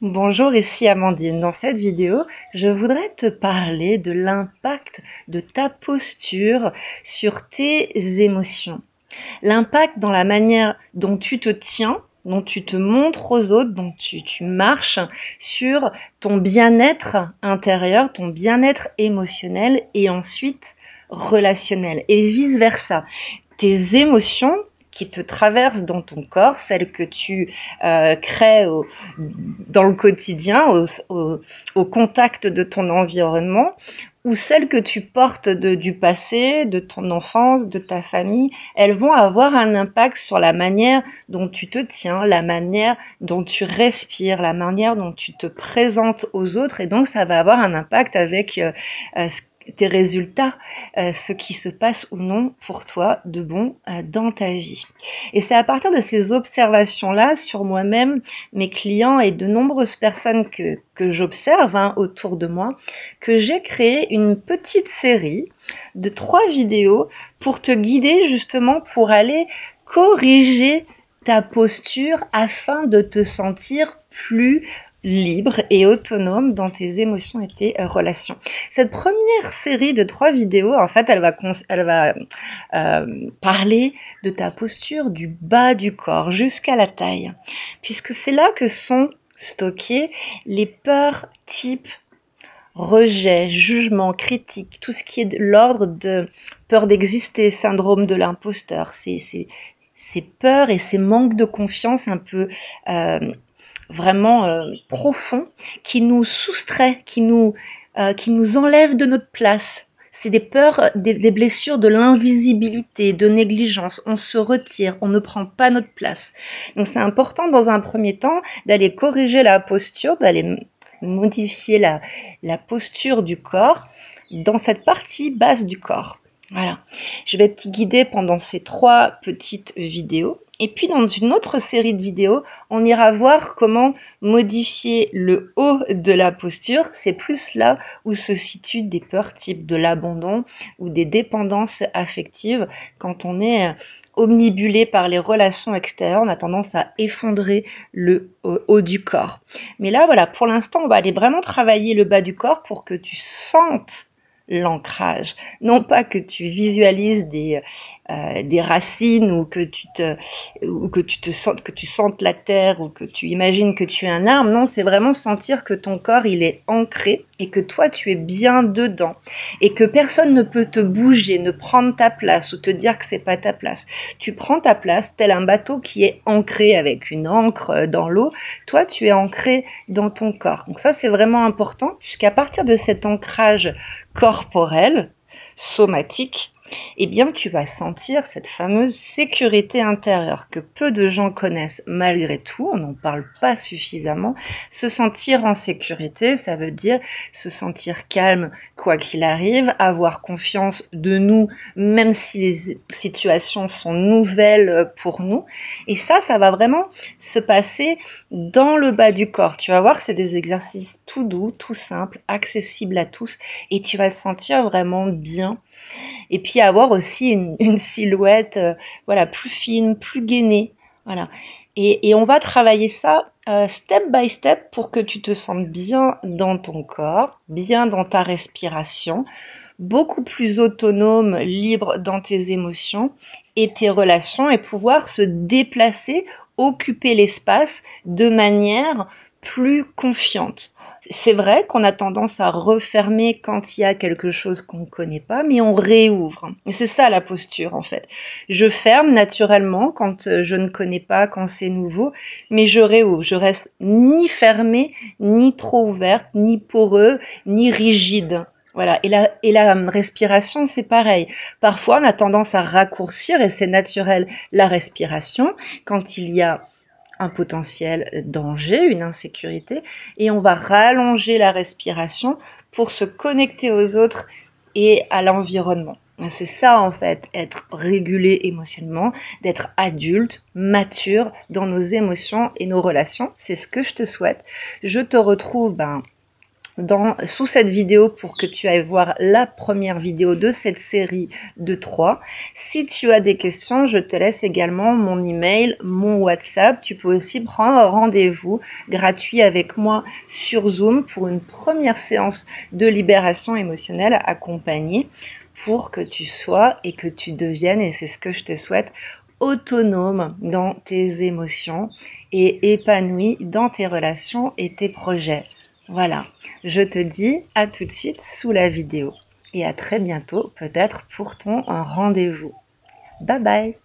Bonjour, ici Amandine. Dans cette vidéo, je voudrais te parler de l'impact de ta posture sur tes émotions. L'impact dans la manière dont tu te tiens, dont tu te montres aux autres, dont tu marches sur ton bien-être intérieur, ton bien-être émotionnel et ensuite relationnel et vice-versa. Tes émotions qui te traversent dans ton corps, celles que tu crées dans le quotidien, au contact de ton environnement, ou celles que tu portes du passé, de ton enfance, de ta famille, elles vont avoir un impact sur la manière dont tu te tiens, la manière dont tu respires, la manière dont tu te présentes aux autres, et donc ça va avoir un impact avec tes résultats, ce qui se passe ou non pour toi de bon dans ta vie. Et c'est à partir de ces observations-là sur moi-même, mes clients et de nombreuses personnes que j'observe autour de moi, que j'ai créé une petite série de 3 vidéos pour te guider justement pour aller corriger ta posture afin de te sentir plus libre et autonome dans tes émotions et tes relations. Cette première série de 3 vidéos, en fait, elle va parler de ta posture du bas du corps jusqu'à la taille, puisque c'est là que sont stockées les peurs type rejet, jugement, critique, tout ce qui est de l'ordre de peur d'exister, syndrome de l'imposteur, ces peurs et ces manques de confiance un peu vraiment profond, qui nous soustrait, qui nous enlève de notre place. C'est des peurs, des blessures de l'invisibilité, de négligence. On se retire, on ne prend pas notre place. Donc c'est important dans un premier temps d'aller corriger la posture, d'aller modifier la posture du corps dans cette partie basse du corps. Voilà. Je vais te guider pendant ces 3 petites vidéos. Et puis dans une autre série de vidéos, on ira voir comment modifier le haut de la posture. C'est plus là où se situent des peurs type de l'abandon ou des dépendances affectives. Quand on est omnibulé par les relations extérieures, on a tendance à effondrer le haut du corps. Mais là, voilà, pour l'instant, on va aller vraiment travailler le bas du corps pour que tu sentes l'ancrage. Non pas que tu visualises des racines ou que tu sentes la terre ou que tu imagines que tu es un arbre. Non, c'est vraiment sentir que ton corps, il est ancré et que toi, tu es bien dedans et que personne ne peut te bouger, ne prendre ta place ou te dire que c'est pas ta place. Tu prends ta place tel un bateau qui est ancré avec une ancre dans l'eau. Toi, tu es ancré dans ton corps. Donc ça, c'est vraiment important puisqu'à partir de cet ancrage corporel, somatique, eh bien tu vas sentir cette fameuse sécurité intérieure que peu de gens connaissent malgré tout, on n'en parle pas suffisamment. Se sentir en sécurité, ça veut dire se sentir calme quoi qu'il arrive, avoir confiance de nous même si les situations sont nouvelles pour nous. Et ça va vraiment se passer dans le bas du corps. Tu vas voir, c'est des exercices tout doux, tout simples, accessibles à tous et tu vas te sentir vraiment bien. Et puis avoir aussi une silhouette voilà, plus fine, plus gainée. Voilà. Et on va travailler ça step by step pour que tu te sentes bien dans ton corps, bien dans ta respiration, beaucoup plus autonome, libre dans tes émotions et tes relations et pouvoir se déplacer, occuper l'espace de manière plus confiante. C'est vrai qu'on a tendance à refermer quand il y a quelque chose qu'on ne connaît pas, mais on réouvre. Et c'est ça la posture en fait. Je ferme naturellement quand je ne connais pas, quand c'est nouveau, mais je réouvre. Je reste ni fermée, ni trop ouverte, ni poreux, ni rigide. Voilà. Et la respiration, c'est pareil. Parfois, on a tendance à raccourcir, et c'est naturel, la respiration quand il y a un potentiel danger, une insécurité, et on va rallonger la respiration pour se connecter aux autres et à l'environnement. C'est ça en fait, être régulé émotionnellement, d'être adulte, mature dans nos émotions et nos relations. C'est ce que je te souhaite. Je te retrouve sous cette vidéo pour que tu ailles voir la première vidéo de cette série de 3. Si tu as des questions, je te laisse également mon email, mon WhatsApp. Tu peux aussi prendre un rendez-vous gratuit avec moi sur Zoom pour une première séance de libération émotionnelle accompagnée pour que tu sois et que tu deviennes, et c'est ce que je te souhaite, autonome dans tes émotions et épanoui dans tes relations et tes projets. Voilà, je te dis à tout de suite sous la vidéo et à très bientôt peut-être pour ton rendez-vous. Bye bye!